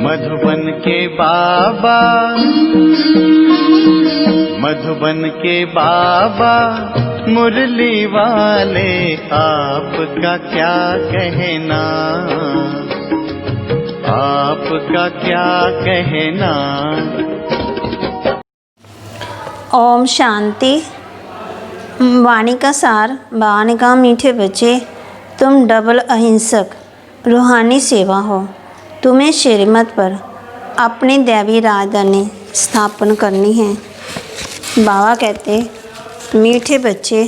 मधुबन के बाबा, मधुबन के बाबा मुरली वाले, आपका क्या कहना, आपका क्या कहना। ओम शांति। वाणी का सार। वाणी का मीठे बच्चे, तुम डबल अहिंसक रूहानी सेवा हो। तुम्हें श्रीमत पर अपनी दैवी राजधानी स्थापन करनी है। बाबा कहते, मीठे बच्चे,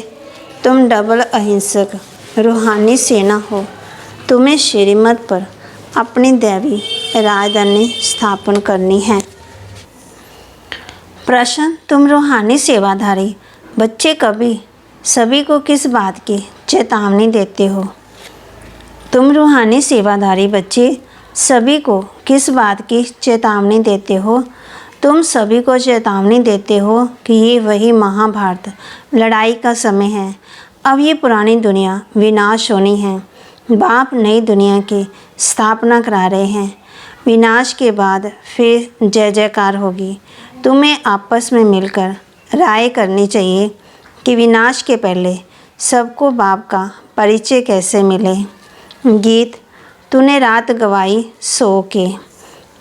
तुम डबल अहिंसक रूहानी सेना हो। तुम्हें श्रीमत पर अपनी दैवी राजधानी स्थापन करनी है। प्रश्न, तुम रूहानी सेवाधारी बच्चे कभी सभी को किस बात की चेतावनी देते हो? तुम रूहानी सेवाधारी बच्चे सभी को किस बात की चेतावनी देते हो? तुम सभी को चेतावनी देते हो कि ये वही महाभारत लड़ाई का समय है। अब ये पुरानी दुनिया विनाश होनी है। बाप नई दुनिया की स्थापना करा रहे हैं। विनाश के बाद फिर जय जयकार होगी। तुम्हें आपस में मिलकर राय करनी चाहिए कि विनाश के पहले सबको बाप का परिचय कैसे मिले। गीत, तूने रात गवाई सो के।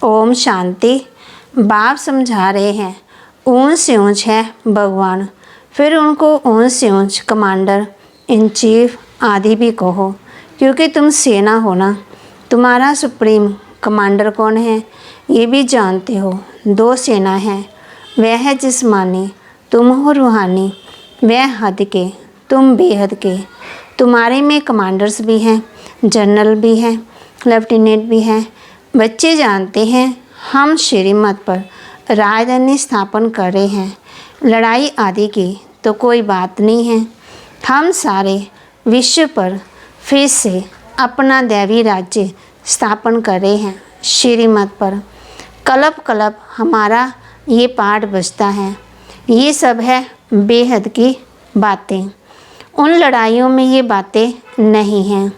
ओम शांति। बाप समझा रहे हैं, ऊंच से ऊंच है भगवान, फिर उनको ऊंच से ऊंच कमांडर इन चीफ आदि भी कहो, क्योंकि तुम सेना हो ना। तुम्हारा सुप्रीम कमांडर कौन है ये भी जानते हो। दो सेना है, वह है जिस्मानी, तुम हो रूहानी। वह हद के, तुम बेहद के। तुम्हारे में कमांडर्स भी हैं, जनरल भी हैं, लेफ्टिनेंट भी हैं। बच्चे जानते हैं हम श्रीमत पर राजधानी स्थापन कर रहे हैं। लड़ाई आदि की तो कोई बात नहीं है। हम सारे विश्व पर फिर से अपना दैवी राज्य स्थापन कर रहे हैं श्रीमत पर। कलप कलप हमारा ये पाठ बजता है। ये सब है बेहद की बातें। उन लड़ाइयों में ये बातें नहीं हैं।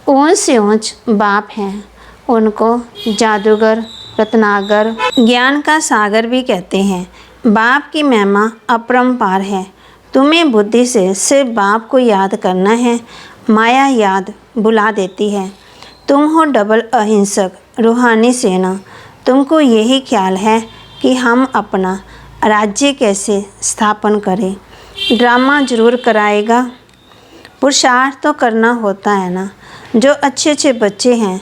ऊंच से ऊंच बाप हैं। उनको जादूगर, रत्नागर, ज्ञान का सागर भी कहते हैं। बाप की महिमा अपरंपार है। तुम्हें बुद्धि से सिर्फ बाप को याद करना है। माया याद बुला देती है। तुम हो डबल अहिंसक रूहानी सेना। तुमको यही ख्याल है कि हम अपना राज्य कैसे स्थापन करें। ड्रामा जरूर कराएगा। पुरुषार्थ तो करना होता है ना। जो अच्छे अच्छे बच्चे हैं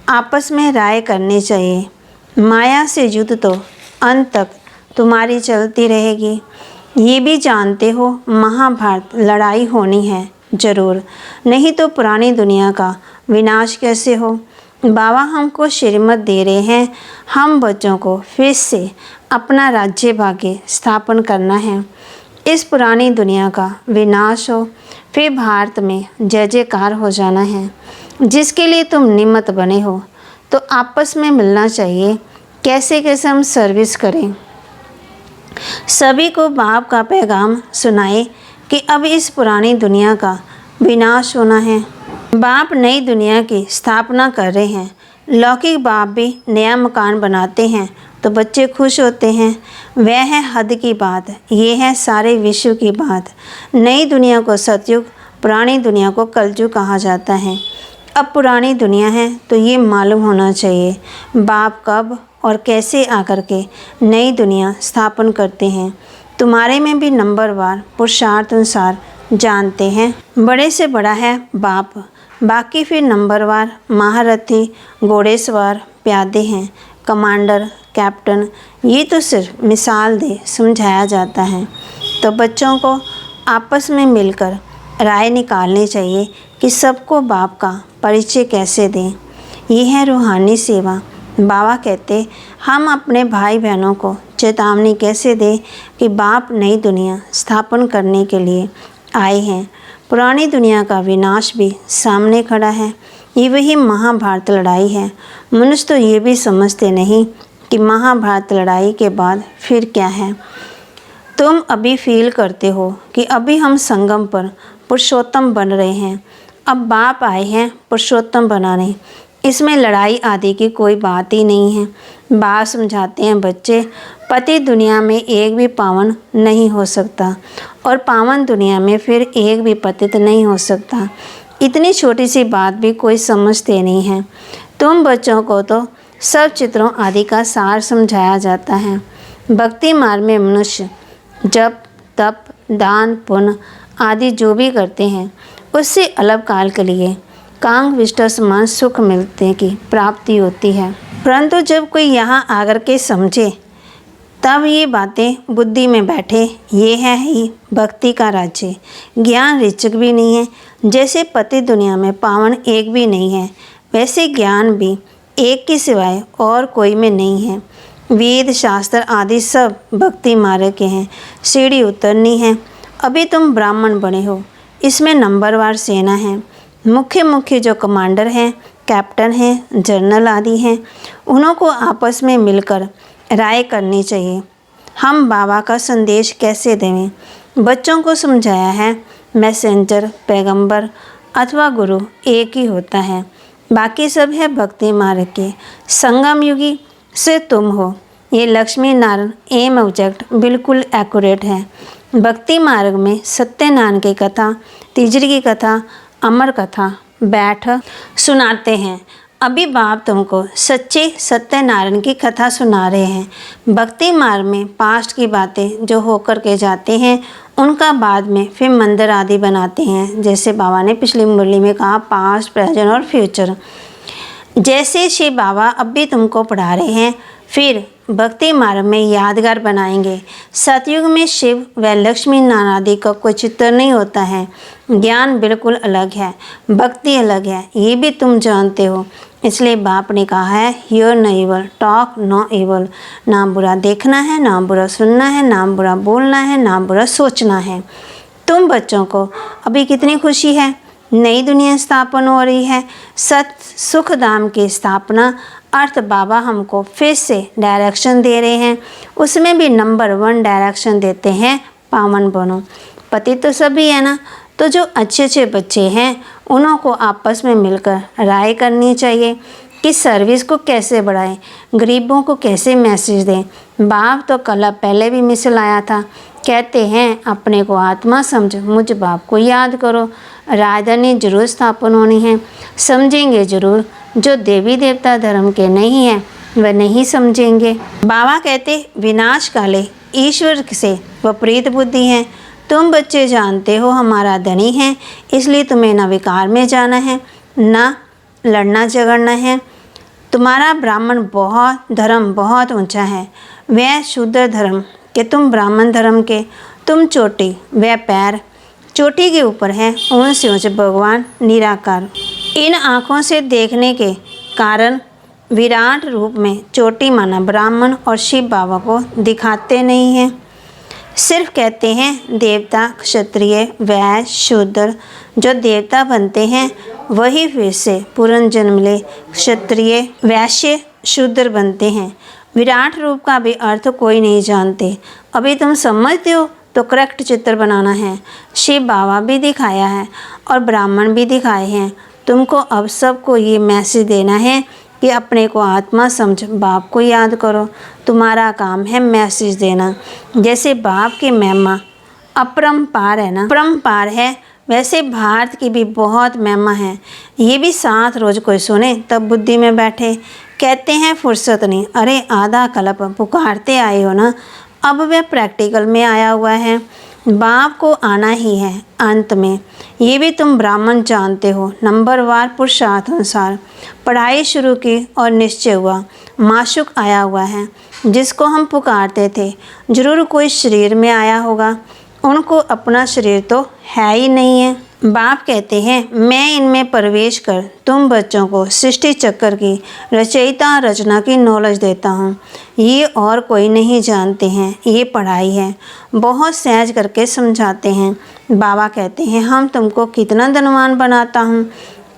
आपस में राय करनी चाहिए। माया से युद्ध तो अंत तक तुम्हारी चलती रहेगी। ये भी जानते हो महाभारत लड़ाई होनी है ज़रूर, नहीं तो पुरानी दुनिया का विनाश कैसे हो। बाबा हमको श्रीमत दे रहे हैं। हम बच्चों को फिर से अपना राज्य भाग्य स्थापन करना है। इस पुरानी दुनिया का विनाश हो, फिर भारत में जय जयकार हो जाना है। जिसके लिए तुम निमित्त बने हो तो आपस में मिलना चाहिए। कैसे कैसे हम सर्विस करें। सभी को बाप का पैगाम सुनाए कि अब इस पुरानी दुनिया का विनाश होना है। बाप नई दुनिया की स्थापना कर रहे हैं। लौकिक बाप भी नया मकान बनाते हैं तो बच्चे खुश होते हैं। वह है हद की बात। ये है सारे विश्व की बात। नई दुनिया को सतयुग, पुरानी दुनिया को कलयुग कहा जाता है। अब पुरानी दुनिया है तो ये मालूम होना चाहिए बाप कब और कैसे आकर के नई दुनिया स्थापन करते हैं। तुम्हारे में भी नंबरवार पुरुषार्थ अनुसार जानते हैं। बड़े से बड़ा है बाप, बाकी फिर नंबरवार महारथी, घोड़ेसवार, प्यादे हैं, कमांडर, कैप्टन। ये तो सिर्फ मिसाल दे समझाया जाता है। तो बच्चों को आपस में मिलकर राय निकालनी चाहिए कि सबको बाप का परिचय कैसे दें। ये है रूहानी सेवा। बाबा कहते, हम अपने भाई बहनों को चेतावनी कैसे दें कि बाप नई दुनिया स्थापन करने के लिए आए हैं। पुरानी दुनिया का विनाश भी सामने खड़ा है। ये वही महाभारत लड़ाई है। मनुष्य तो ये भी समझते नहीं कि महाभारत लड़ाई के बाद फिर क्या है। तुम अभी फील करते हो कि अभी हम संगम पर पुरुषोत्तम बन रहे हैं। अब बाप आए हैं पुरुषोत्तम बनाने। इसमें लड़ाई आदि की कोई बात ही नहीं है। बाप समझाते हैं, बच्चे, पति दुनिया में एक भी पावन नहीं हो सकता और पावन दुनिया में फिर एक भी पतित नहीं हो सकता। इतनी छोटी सी बात भी कोई समझते नहीं है। तुम बच्चों को तो सब चित्रों आदि का सार समझाया जाता है। भक्ति मार्ग में मनुष्य जप, तप, दान, पुण्य आदि जो भी करते हैं उससे अलग काल के लिए कांग विष्ट समान सुख मिलने की प्राप्ति होती है। परंतु जब कोई यहाँ आकर के समझे तब ये बातें बुद्धि में बैठे, ये है ही भक्ति का राज्य। ज्ञान रिचक भी नहीं है। जैसे पति दुनिया में पावन एक भी नहीं है, वैसे ज्ञान भी एक के सिवाय और कोई में नहीं है। वेद शास्त्र आदि सब भक्ति मार्ग के हैं। सीढ़ी उतरनी है। अभी तुम ब्राह्मण बने हो, इसमें नंबरवार सेना है। मुख्य जो कमांडर हैं, कैप्टन हैं, जनरल आदि हैं, उन्हों को आपस में मिलकर राय करनी चाहिए। हम बाबा का संदेश कैसे दें? बच्चों को समझाया है, मैसेंजर, पैगंबर अथवा गुरु एक ही होता है, बाकी सब है भक्ति मार्ग के संगम युगी से तुम हो। ये लक्ष्मी नारायण एम ऑब्जेक्ट बिल्कुल एक्यूरेट है। भक्ति मार्ग में सत्यनारायण की कथा, तीजरी की कथा, अमर कथा बैठ सुनाते हैं। अभी बाप तुमको सच्चे सत्यनारायण की कथा सुना रहे हैं। भक्ति मार्ग में पास्ट की बातें जो होकर के जाते हैं उनका बाद में फिर मंदिर आदि बनाते हैं। जैसे बाबा ने पिछली मुरली में कहा, पास्ट, प्रेजेंट और फ्यूचर। जैसे शिव बाबा अब भी तुमको पढ़ा रहे हैं, फिर भक्ति मार्ग में यादगार बनाएंगे। सतयुग में शिव व लक्ष्मी नारायण आदि का कोई चित्र नहीं होता है। ज्ञान बिल्कुल अलग है, भक्ति अलग है, ये भी तुम जानते हो। इसलिए बाप ने कहा है, hear no evil, talk no evil. ना बुरा देखना है, ना बुरा सुनना है, ना बुरा बोलना है, ना बुरा सोचना है। तुम बच्चों को अभी कितनी खुशी है, नई दुनिया स्थापन हो रही है, सत्य सुख धाम की स्थापना। अर्थ बाबा हमको फिर से डायरेक्शन दे रहे हैं, उसमें भी नंबर 1 डायरेक्शन देते हैं, पावन बनो। पति तो सभी है ना, तो जो अच्छे बच्चे हैं उन्हों को आपस में मिलकर राय करनी चाहिए कि सर्विस को कैसे बढ़ाएं, गरीबों को कैसे मैसेज दें। बाप तो कल पहले भी मिसल आया था, कहते हैं अपने को आत्मा समझ, मुझ बाप को याद करो। राजधानी जरूर स्थापन होनी है, समझेंगे जरूर। जो देवी देवता धर्म के नहीं है वह नहीं समझेंगे। बाबा कहते विनाश काले ईश्वर से विपरीत बुद्धि है। तुम बच्चे जानते हो हमारा धनी है, इसलिए तुम्हें न विकार में जाना है, न लड़ना झगड़ना है। तुम्हारा ब्राह्मण धर्म बहुत ऊंचा है, वह शूद्र धर्म के, तुम ब्राह्मण धर्म के। तुम चोटी, वह पैर, चोटी के ऊपर है ऊंच ऊंच भगवान निराकार। इन आँखों से देखने के कारण विराट रूप में चोटी माना ब्राह्मण और शिव बाबा को दिखाते नहीं हैं। सिर्फ कहते हैं देवता, क्षत्रिय, वैश्य, शूद्र। जो देवता बनते हैं वही फिर से पुनर्जन्म ले क्षत्रिय, वैश्य, शूद्र बनते हैं। विराट रूप का भी अर्थ कोई नहीं जानते। अभी तुम समझते हो तो करेक्ट चित्र बनाना है। शिव बाबा भी दिखाया है और ब्राह्मण भी दिखाए हैं। तुमको अब सबको ये मैसेज देना है कि अपने को आत्मा समझ, बाप को याद करो। तुम्हारा काम है मैसेज देना। जैसे बाप की महिमा अपरंपार है ना, अपरंपार है, वैसे भारत की भी बहुत महिमा है। ये भी 7 रोज कोई सुने तब बुद्धि में बैठे। कहते हैं फुर्सत नहीं, अरे आधा कल्प पुकारते आए हो ना, अब वह प्रैक्टिकल में आया हुआ है। बाप को आना ही है अंत में, ये भी तुम ब्राह्मण जानते हो। नंबरवार पुरुषार्थ अनुसार पढ़ाई शुरू की और निश्चय हुआ माशुक आया हुआ है, जिसको हम पुकारते थे। जरूर कोई शरीर में आया होगा, उनको अपना शरीर तो है ही नहीं है। बाप कहते हैं मैं इनमें प्रवेश कर तुम बच्चों को सृष्टि चक्र की रचयिता रचना की नॉलेज देता हूँ। ये और कोई नहीं जानते हैं, ये पढ़ाई है। बहुत सहज करके समझाते हैं। बाबा कहते हैं हम तुमको कितना धनवान बनाता हूँ,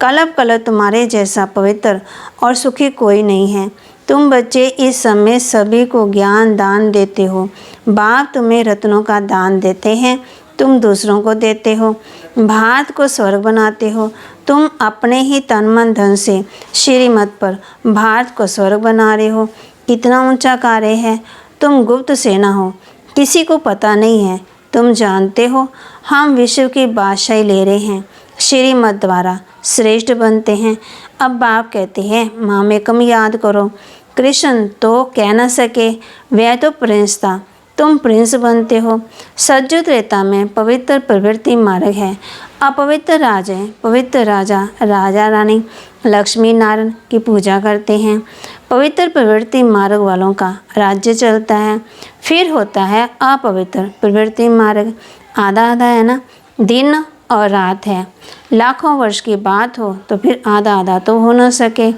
कल्प तुम्हारे जैसा पवित्र और सुखी कोई नहीं है। तुम बच्चे इस समय सभी को ज्ञान दान देते हो। बाप तुम्हें रत्नों का दान देते हैं, तुम दूसरों को देते हो। भारत को स्वर्ग बनाते हो। तुम अपने ही तन मन धन से श्रीमत पर भारत को स्वर्ग बना रहे हो। इतना ऊंचा कार्य है। तुम गुप्त सेना हो, किसी को पता नहीं है। तुम जानते हो हम विश्व की बादशाही ले रहे हैं, श्रीमत द्वारा श्रेष्ठ बनते हैं। अब बाप कहते हैं मामेकम याद करो। कृष्ण तो कह न सके, वह तो प्रिंस था, तुम प्रिंस बनते हो। सज्जु त्रेता में पवित्र प्रवृत्ति मार्ग है, अपवित्र राज है। पवित्र राजा राजा रानी लक्ष्मी नारायण की पूजा करते हैं। पवित्र प्रवृत्ति मार्ग वालों का राज्य चलता है। फिर होता है अपवित्र प्रवृत्ति मार्ग, आधा आधा है ना, दिन और रात है। लाखों वर्ष की बात हो तो फिर आधा आधा तो हो न सके,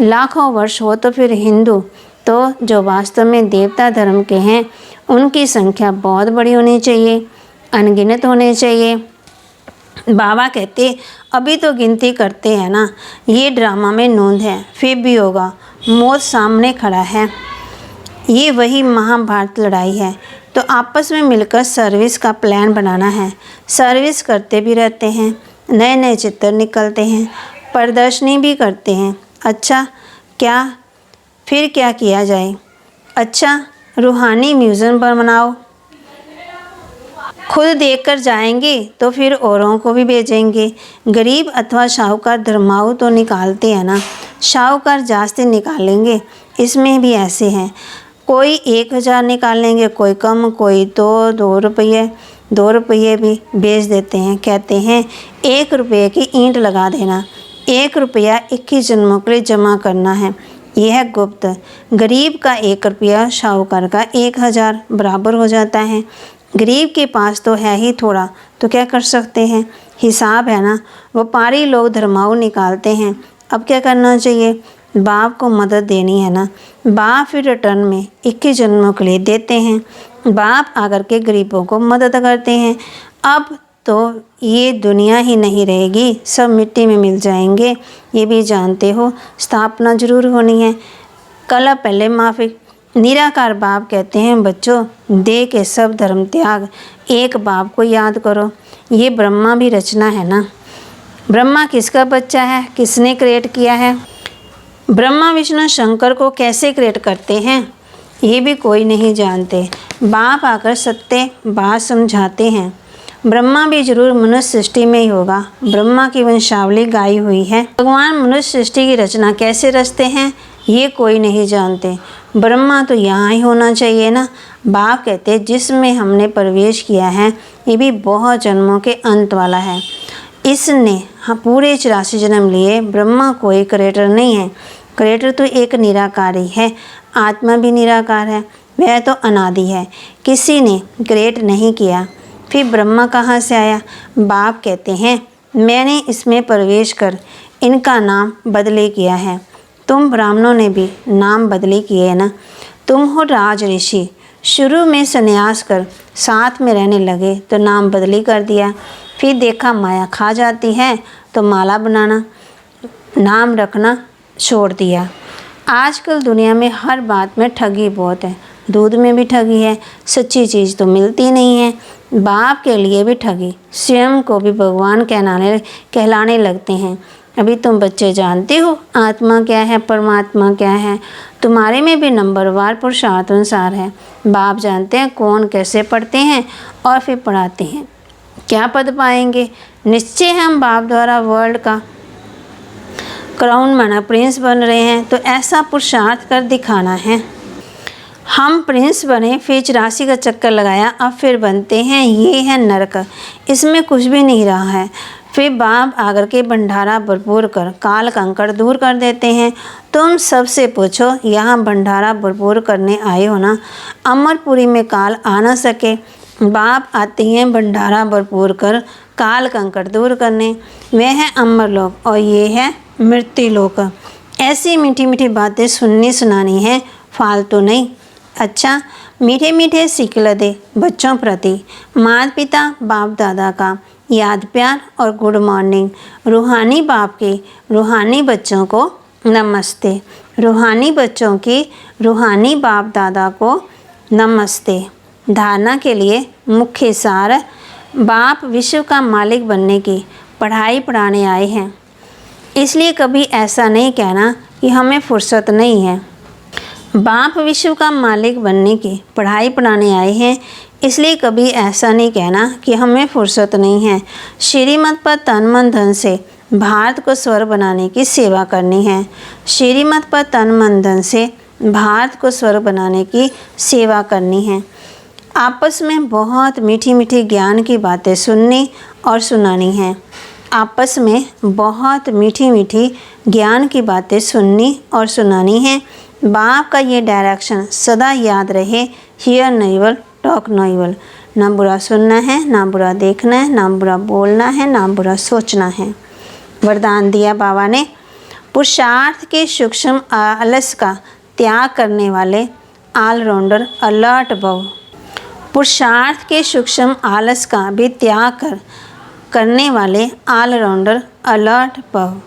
लाखों वर्ष हो तो फिर हिंदू तो जो वास्तव में देवता धर्म के हैं उनकी संख्या बहुत बड़ी होनी चाहिए, अनगिनत होने चाहिए। बाबा कहते अभी तो गिनती करते हैं ना, ये ड्रामा में नोंद है, फिर भी होगा, मौत सामने खड़ा है। ये वही महाभारत लड़ाई है। तो आपस में मिलकर सर्विस का प्लान बनाना है। सर्विस करते भी रहते हैं, नए नए चित्र निकलते हैं, प्रदर्शनी भी करते हैं। अच्छा फिर क्या किया जाए? अच्छा, रूहानी म्यूज़ियम बनाओ। खुद देखकर जाएंगे तो फिर औरों को भी भेजेंगे। गरीब अथवा शाहूकार धर्माऊ तो निकालते हैं ना, शाहूकार जास्ती निकालेंगे। इसमें भी ऐसे हैं, कोई 1000 निकालेंगे, कोई कम, कोई तो 2 रुपये भी बेच देते हैं। कहते हैं 1 रुपये की ईंट लगा देना, 1 रुपया 21 जन्मों के लिए जमा करना है। यह है गुप्त। गरीब का 1 रुपया शाहूकार का 1000 बराबर हो जाता है। गरीब के पास तो है ही थोड़ा, तो क्या कर सकते हैं, हिसाब है ना। व्यापारी लोग धर्माऊ निकालते हैं। अब क्या करना चाहिए? बाप को मदद देनी है ना। बाप फिर रिटर्न में 21 जन्मों के लिए देते हैं। बाप आकर के गरीबों को मदद करते हैं। अब तो ये दुनिया ही नहीं रहेगी, सब मिट्टी में मिल जाएंगे। ये भी जानते हो, स्थापना जरूर होनी है। कल पहले माफी। निराकार बाप कहते हैं बच्चों, दे के सब धर्म त्याग, एक बाप को याद करो। ये ब्रह्मा भी रचना है ना। ब्रह्मा किसका बच्चा है, किसने क्रिएट किया है? ब्रह्मा विष्णु शंकर को कैसे क्रिएट करते हैं ये भी कोई नहीं जानते। बाप आकर सत्य बात समझाते हैं। ब्रह्मा भी जरूर मनुष्य सृष्टि में ही होगा। ब्रह्मा की वंशावली गाई हुई है। भगवान मनुष्य सृष्टि की रचना कैसे रचते हैं ये कोई नहीं जानते। ब्रह्मा तो यहाँ ही होना चाहिए ना। बाप कहते जिसमें हमने प्रवेश किया है ये भी बहुत जन्मों के अंत वाला है। इसने पूरे 84 जन्म लिए। ब्रह्मा कोई क्रिएटर नहीं है। क्रिएटर तो एक निराकार ही है। आत्मा भी निराकार है, वह तो अनादि है, किसी ने क्रिएट नहीं किया। फिर ब्रह्मा कहाँ से आया? बाप कहते हैं मैंने इसमें प्रवेश कर इनका नाम बदले किया है। तुम ब्राह्मणों ने भी नाम बदले किए ना। तुम हो राज ऋषि, शुरू में संन्यास कर साथ में रहने लगे तो नाम बदली कर दिया। फिर देखा माया खा जाती है तो माला बनाना, नाम रखना छोड़ दिया। आजकल दुनिया में हर बात में ठगी बहुत है। दूध में भी ठगी है, सच्ची चीज़ तो मिलती नहीं है। बाप के लिए भी ठगी, स्वयं को भी भगवान कहलाने लगते हैं। अभी तुम बच्चे जानते हो आत्मा क्या है, परमात्मा क्या है। तुम्हारे में भी नंबरवार पुरुषार्थ अनुसार है। बाप जानते हैं कौन कैसे पढ़ते हैं और फिर पढ़ाते हैं। क्या पद पाएंगे? निश्चय हम बाप द्वारा वर्ल्ड का क्राउन माना प्रिंस बन रहे हैं, तो ऐसा पुरुषार्थ कर दिखाना है। हम प्रिंस बने, फिर 84 का चक्कर लगाया, अब फिर बनते हैं। ये है नरक, इसमें कुछ भी नहीं रहा है। फिर बाप आकर के भंडारा भरपूर कर काल कंकड़ दूर कर देते हैं। तुम सबसे पूछो यहाँ भंडारा भरपूर करने आए हो ना? अमरपुरी में काल आ ना सके। बाप आते हैं भंडारा भरपूर कर काल कंकड़ दूर करने। वह है अमर लोक और ये है मृत्यु लोक। ऐसी मीठी मीठी बातें सुननी सुनानी है, फालतू नहीं। अच्छा, मीठे मीठे सिक्ल दे बच्चों प्रति माता पिता बाप दादा का याद प्यार और गुड मॉर्निंग। रूहानी बाप के रूहानी बच्चों को नमस्ते। रूहानी बच्चों की रूहानी बाप दादा को नमस्ते। धारणा के लिए मुख्य सार, बाप विश्व का मालिक बनने की पढ़ाई पढ़ाने आए हैं। इसलिए कभी ऐसा नहीं कहना कि हमें फुर्सत नहीं है। बाप विश्व का मालिक बनने की पढ़ाई पढ़ाने आए हैं, इसलिए कभी ऐसा नहीं कहना कि हमें फुर्सत नहीं है। श्रीमत पर तन मन धन से भारत को स्वर्ग बनाने की सेवा करनी है। श्रीमत पर तन मन धन से भारत को स्वर्ग बनाने की सेवा करनी है। आपस में बहुत मीठी मीठी ज्ञान की बातें सुननी और सुनानी है। आपस में बहुत मीठी मीठी ज्ञान की बातें सुननी और सुनानी है। बाप का ये डायरेक्शन सदा याद रहे, hear no evil talk no evil. ना बुरा सुनना है, ना बुरा देखना है, ना बुरा बोलना है, ना बुरा सोचना है। वरदान दिया बाबा ने, पुरुषार्थ के सूक्ष्म आलस का त्याग करने वाले ऑलराउंडर अलर्ट भव। पुरुषार्थ के सूक्ष्म आलस का भी त्याग करने वाले ऑलराउंडर अलर्ट भव।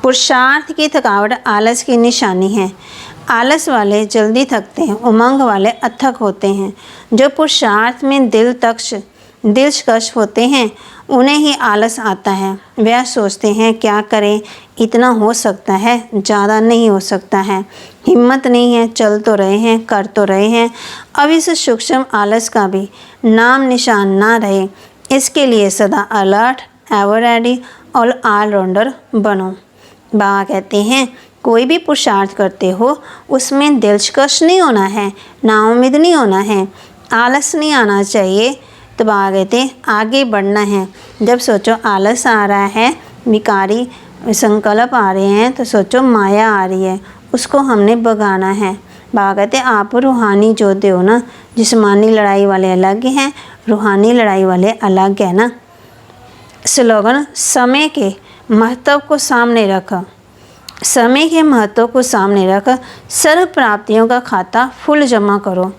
पुरुषार्थ की थकावट आलस की निशानी है। आलस वाले जल्दी थकते हैं, उमंग वाले अथक होते हैं। जो पुरुषार्थ में दिलकश होते हैं उन्हें ही आलस आता है। वह सोचते हैं क्या करें, इतना हो सकता है, ज़्यादा नहीं हो सकता है, हिम्मत नहीं है, चल तो रहे हैं, कर तो रहे हैं। अब इस सूक्ष्म आलस का भी नाम निशान ना रहे, इसके लिए सदा अलर्ट, एवर रेडी और ऑलराउंडर बनो। बाबा कहते हैं कोई भी पुरुषार्थ करते हो उसमें दिलकश नहीं होना है, नाउम्मीद नहीं होना है, आलस नहीं आना चाहिए। तो बाबा कहते आगे बढ़ना है। जब सोचो आलस आ रहा है, विकारी संकल्प आ रहे हैं, तो सोचो माया आ रही है, उसको हमने भगाना है। बाबा कहते आप रूहानी योद्धे हो ना, जिस्मानी लड़ाई वाले अलग हैं, रूहानी लड़ाई वाले अलग है ना। स्लोगन, समय के महत्व को सामने रख। समय के महत्व को सामने रख सर्व प्राप्तियों का खाता फुल जमा करो।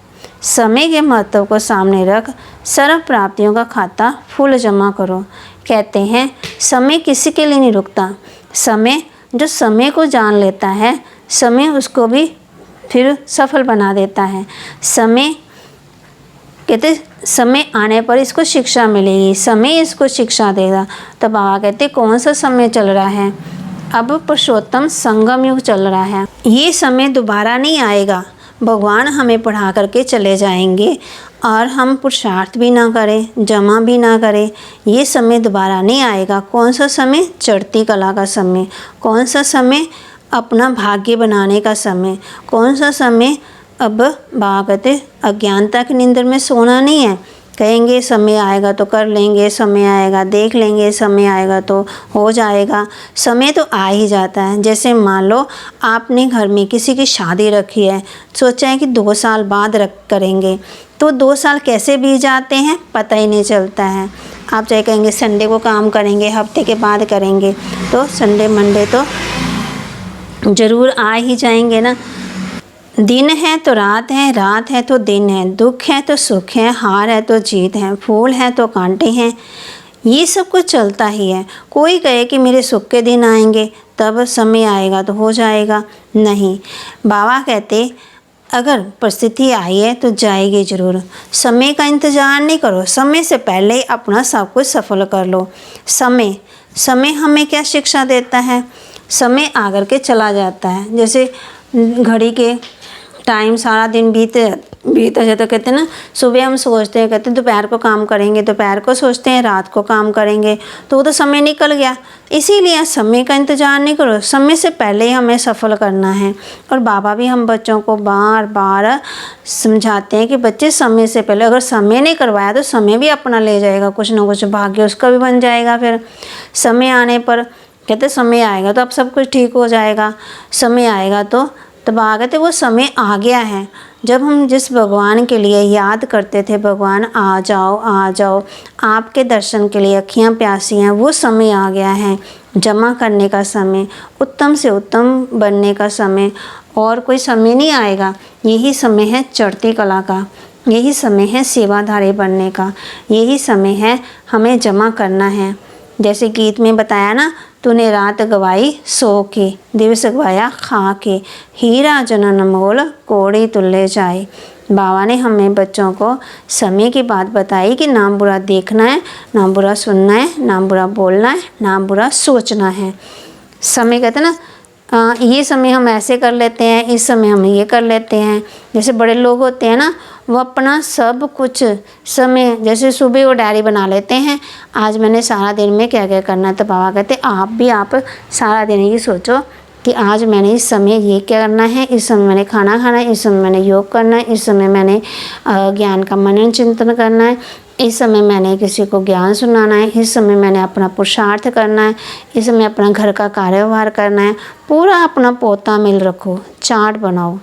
समय के महत्व को सामने रख सर्व प्राप्तियों का खाता फुल जमा करो। कहते हैं समय किसी के लिए नहीं रुकता। समय, जो समय को जान लेता है, समय उसको भी फिर सफल बना देता है। समय कहते समय आने पर इसको शिक्षा मिलेगी, समय इसको शिक्षा देगा। तो बाबा कहते कौन सा समय चल रहा है? अब पुरुषोत्तम संगम युग चल रहा है। ये समय दोबारा नहीं आएगा। भगवान हमें पढ़ा करके चले जाएंगे और हम पुरुषार्थ भी ना करें, जमा भी ना करें, ये समय दोबारा नहीं आएगा। कौन सा समय? चढ़ती कला का समय। कौन सा समय? अपना भाग्य बनाने का समय। कौन सा समय? अब बाबा कहते अज्ञानता की नींद में सोना नहीं है। कहेंगे समय आएगा तो कर लेंगे, समय आएगा देख लेंगे, समय आएगा तो हो जाएगा। समय तो आ ही जाता है। जैसे मान लो आपने घर में किसी की शादी रखी है, सोचा है कि 2 साल बाद करेंगे, तो 2 साल कैसे बीत जाते हैं पता ही नहीं चलता है। आप चाहे कहेंगे संडे को काम करेंगे, हफ्ते के बाद करेंगे, तो संडे मंडे तो ज़रूर आ ही जाएंगे ना। दिन है तो रात है, रात है तो दिन है, दुख है तो सुख है, हार है तो जीत है, फूल है तो कांटे हैं, ये सब कुछ चलता ही है। कोई कहे कि मेरे सुख के दिन आएंगे तब समय आएगा तो हो जाएगा, नहीं। बाबा कहते अगर परिस्थिति आई है तो जाएगी ज़रूर। समय का इंतज़ार नहीं करो, समय से पहले ही अपना सब कुछ सफल कर लो। समय हमें क्या शिक्षा देता है? समय आकर के चला जाता है। जैसे घड़ी के टाइम सारा दिन बीत जाता। कहते हैं ना, सुबह हम सोचते हैं, कहते हैं दोपहर को काम करेंगे, दोपहर को सोचते हैं रात को काम करेंगे, तो वो तो समय निकल गया। इसीलिए समय का इंतज़ार नहीं करो, समय से पहले ही हमें सफल करना है। और बाबा भी हम बच्चों को बार बार समझाते हैं कि बच्चे समय से पहले, अगर समय नहीं करवाया तो समय भी अपना ले जाएगा, कुछ ना कुछ भाग्य उसका भी बन जाएगा। फिर समय आने पर कहते समय आएगा तो अब सब कुछ ठीक हो जाएगा, समय आएगा तो बाबा कहते वो समय आ गया है। जब हम जिस भगवान के लिए याद करते थे, भगवान आ जाओ आ जाओ, आपके दर्शन के लिए अखियाँ प्यासी हैं, वो समय आ गया है। जमा करने का समय, उत्तम से उत्तम बनने का समय, और कोई समय नहीं आएगा। यही समय है चढ़ती कला का, यही समय है सेवाधारी बनने का, यही समय है हमें जमा करना है। जैसे गीत में बताया ना, तूने रात गवाई सो के, दिवस गवाया खा के, हीरा जनन मोल कोड़ी तुल्ले जाए। बाबा ने हमें बच्चों को समय की बात बताई कि ना बुरा देखना है, ना बुरा सुनना है, ना बुरा बोलना है, ना बुरा सोचना है। समय कहते हैं ना, ये समय हम ऐसे कर लेते हैं, इस समय हम ये कर लेते हैं। जैसे बड़े लोग होते हैं ना, वो अपना सब कुछ समय, जैसे सुबह वो डायरी बना लेते हैं, आज मैंने सारा दिन में क्या क्या करना है। तो बाबा कहते आप सारा दिन ये सोचो कि आज मैंने इस समय ये क्या करना है, इस समय मैंने खाना खाना है, इस समय मैंने योग करना है, इस समय मैंने ज्ञान का मनन चिंतन करना है, इस समय मैंने किसी को ज्ञान सुनाना है, इस समय मैंने अपना पुरुषार्थ करना है, इस समय अपना घर का कार्यभार करना है। पूरा अपना पोता मिल रखो, चार्ट बनाओ।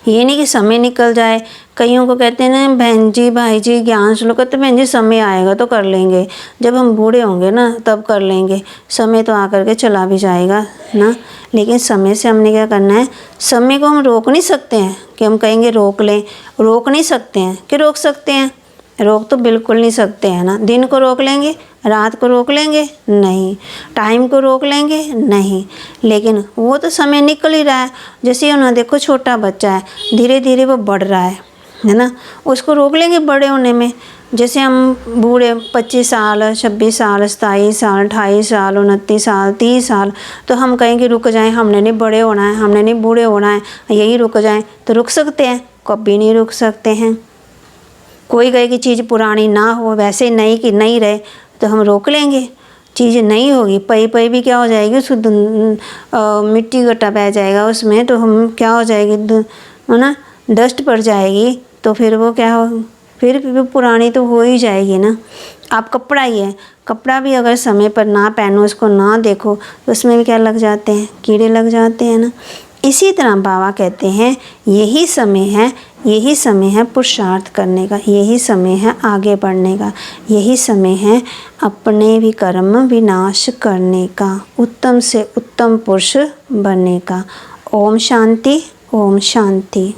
ये नहीं कि समय निकल जाए। कईयों को कहते हैं ना, बहन जी भाई जी ज्ञान सुनो, कहते बहन जी समय आएगा तो कर लेंगे, जब हम बूढ़े होंगे ना तब कर लेंगे। समय तो आकर के चला भी जाएगा ना, लेकिन समय से हमने क्या करना है। समय को हम रोक नहीं सकते हैं कि हम कहेंगे रोक लें, रोक नहीं सकते हैं कि रोक सकते हैं, रोक तो बिल्कुल नहीं सकते हैं ना। दिन को रोक लेंगे, रात को रोक लेंगे नहीं, टाइम को रोक लेंगे नहीं, लेकिन वो तो समय निकल ही रहा है। जैसे उन्हें देखो, छोटा बच्चा है, धीरे धीरे वो बढ़ रहा है ना, उसको रोक लेंगे बड़े होने में। जैसे हम बूढ़े 25 साल 26 साल 27 साल 28 साल 29 साल 30 साल, तो हम कहेंगे रुक जाएं, हमने नहीं बड़े होना है, हमने नहीं बूढ़े होना है, यही रुक जाएं। तो रुक सकते हैं? कभी नहीं रुक सकते हैं। कोई कहे कि चीज़ पुरानी ना हो, वैसे नई की नहीं रहे, तो हम रोक लेंगे। चीज़ नहीं होगी, पई पई भी क्या हो जाएगी, उसको मिट्टी गट्टा बह जाएगा उसमें, तो हम क्या हो जाएगी, है ना, डस्ट पड़ जाएगी, तो फिर वो क्या हो, फिर भी पुरानी तो हो ही जाएगी ना। आप कपड़ा ही है, कपड़ा भी अगर समय पर ना पहनो, उसको ना देखो, तो उसमें भी क्या लग जाते हैं, कीड़े लग जाते हैं ना। इसी तरह बाबा कहते हैं यही समय है, यही समय है पुरुषार्थ करने का, यही समय है आगे बढ़ने का, यही समय है अपने भी कर्म विनाश करने का, उत्तम से उत्तम पुरुष बनने का। ओम शांति, ओम शांति।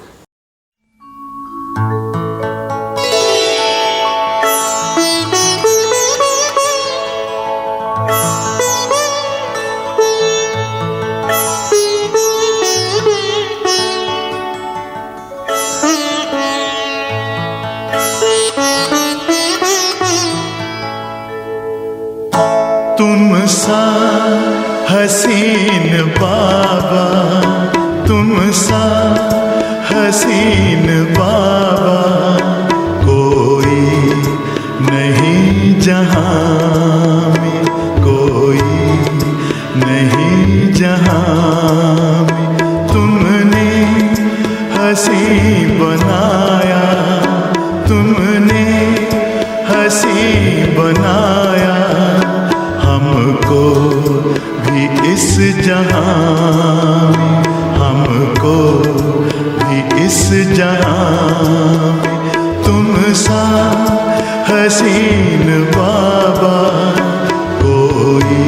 तुम सा हसीन बाबा, तुम सा हसीन बाबा, कोई नहीं जहां में, कोई नहीं जहां में। तुमने हसी बनाया, तुमने हसी बनाया, हमको भी इस जहां में, हमको भी इस जहां में। तुम सा हसीन बाबा, कोई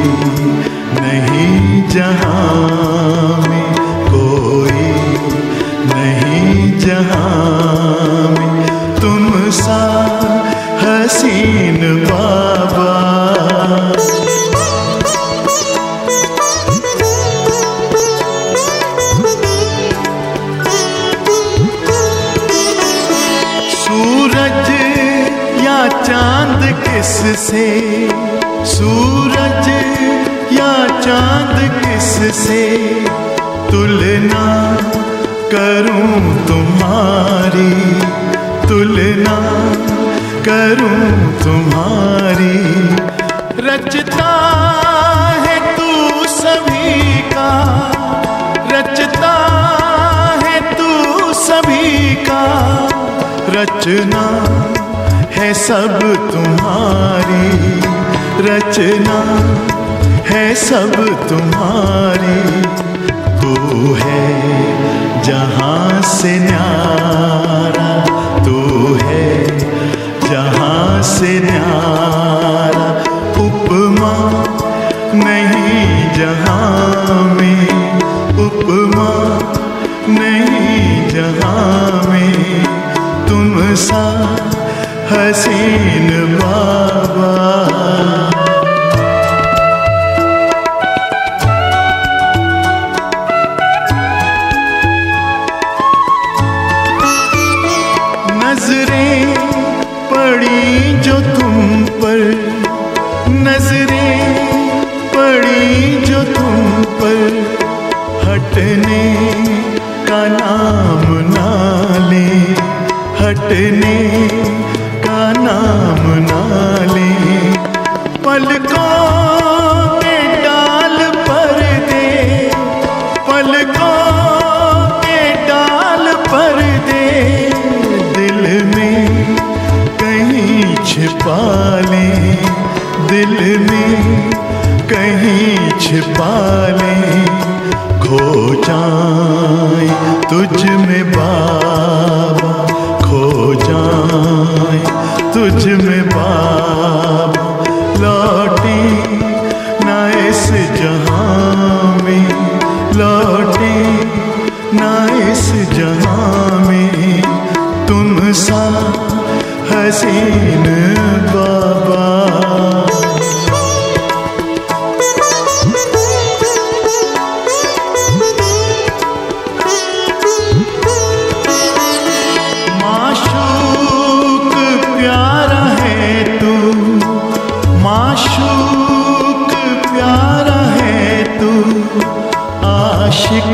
नहीं जहां में, कोई नहीं जहां में। तुम सा हसीन बाबा। सूरज या चांद किससे, सूरज या चांद किससे तुलना करूं तुम्हारी, तुलना करूं तुम्हारी। रचता है तू सभी का, रचता है तू सभी का, रचना है सब तुम्हारी, रचना है सब तुम्हारी। तू है जहां से न्यारा, तू है जहां से न्यारा। उपमा नहीं जहां में, उपमा नहीं जहां में। तुम सा हसीन बाबा। नजरें पड़ी जो तुम पर, नजरें पड़ी जो तुम पर हटने का नाम ना ले, हटने का नाम ना ले। पलकों के डाल पर दे, पलकों के डाल पर दे, दिल में कहीं छिपा ले, दिल में कहीं छिपा ले। खो जाए तुझ में बाबा, खो जाए तुझ में बाबा, लौटे ना इस जहां में, लौटे ना इस जहां में। तुम सा हसीन बाबा। माशूक प्यारा है तू, माशूक प्यारा है तू, आशिक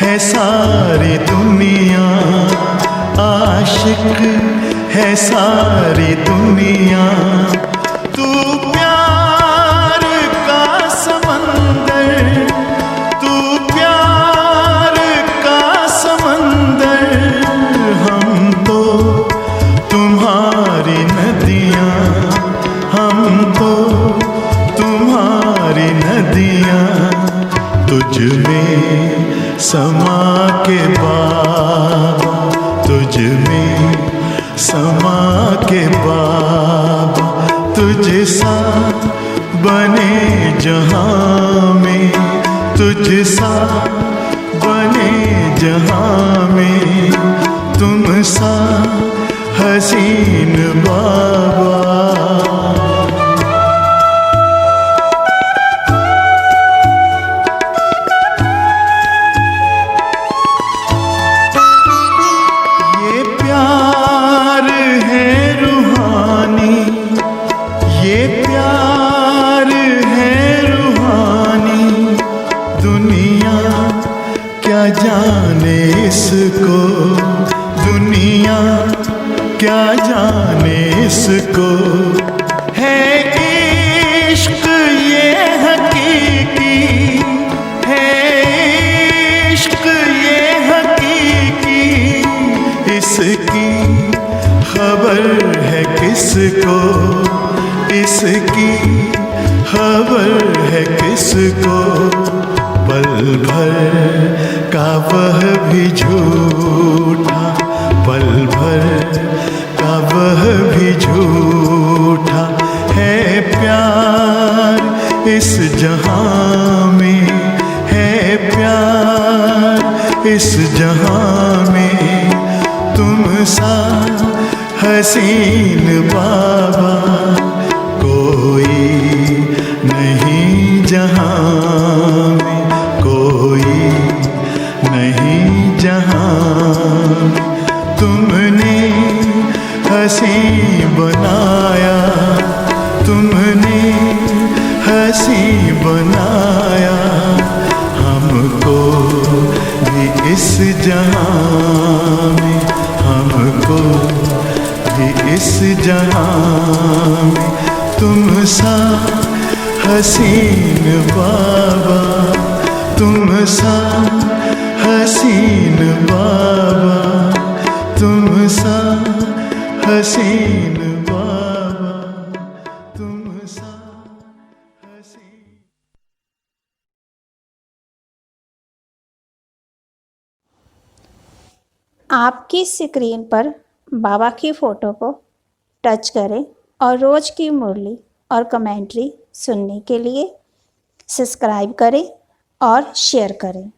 है सारी दुनिया, आशिक है सारी दुनिया। तू प्यार का समंदर, तू प्यार का समंदर, हम तो तुम्हारी नदियाँ, हम तो तुम्हारी नदियाँ। तुझ में समा के बाबा, तुझ में समा के बाबा, तुझ सा बने जहां में, तुझ सा बने जहां में। तुम सा हसीन बाबा। ये प्यार है रूहानी, ये प्यार है रूहानी। दुनिया क्या जाने इसको, दुनिया क्या जाने इसको। है इश्क ये हकीकी, है इश्क ये हकीकी। इसकी खबर है किसको, इसकी खबर है किसको। पल भर का वह भी झूठा, पल भर का वह भी झूठा। है प्यार इस जहां में, है प्यार इस जहां में। तुम सा हसीन बाबा कोई नहीं जहां में, कोई नहीं जहां में। तुमने हंसी बनाया, तुमने हंसी बनाया। हमको भी इस जहां में, हमको भी इस जहां में। तुम सा हसीन बाबा, तुम सा हसीन बाबा, तुम सा हसीन बाबा, तुम सा हसीन। आपकी स्क्रीन पर बाबा की फ़ोटो को टच करें और रोज़ की मुरली और कमेंट्री सुनने के लिए सब्सक्राइब करें और शेयर करें।